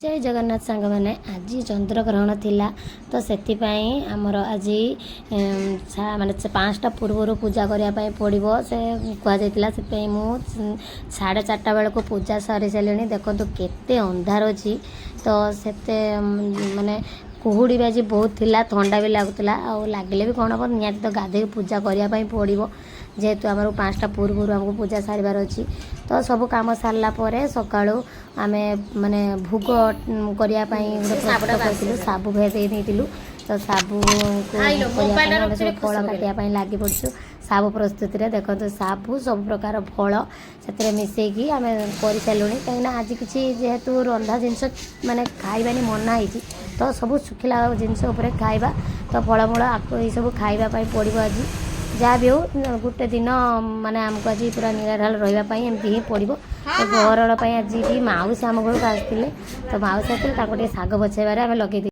जय जगन्नाथ सांग मैंने आज चंद्रग्रहण थिला तो से आमर आज माने 5टा पूर्व पूजा करने पड़ो से कहला से मुझे 4:30 बेल को पूजा सारी सारे देखो केते अंधार अच्छी तो से माने कुहुड़ी भी आज बहुत थिला ठंडा भी लगुला लगे भी कौन हम निहत तो गाधे पूजा करने पड़ो जेहेतु आम 5टा पूर्व आमको पूजा सारार अच्छी तो सब कम सारापर सका आम माने भोग करने साबु भेदे नहीं तो साबु सब फल काटापी लगी पड़ू साबु प्रस्तुति में देखो साबु सब प्रकार फल से मिसेकी आम कर सारूँ कहीं आज किसी जेहेतु रंधा जिनस माने खाइबानी मना ही तो सब शुखिला जिनस खाइबा तो फलमूल ये सब खाइबापी पड़ो आज जहाँ भी हो गोटे दिन माने आमको आज पूरा निराधार रही एमती ही पड़ो तो घर आज भी माउसी आम घर को आसते तो माउसी आसते साग बचेबार आम लगे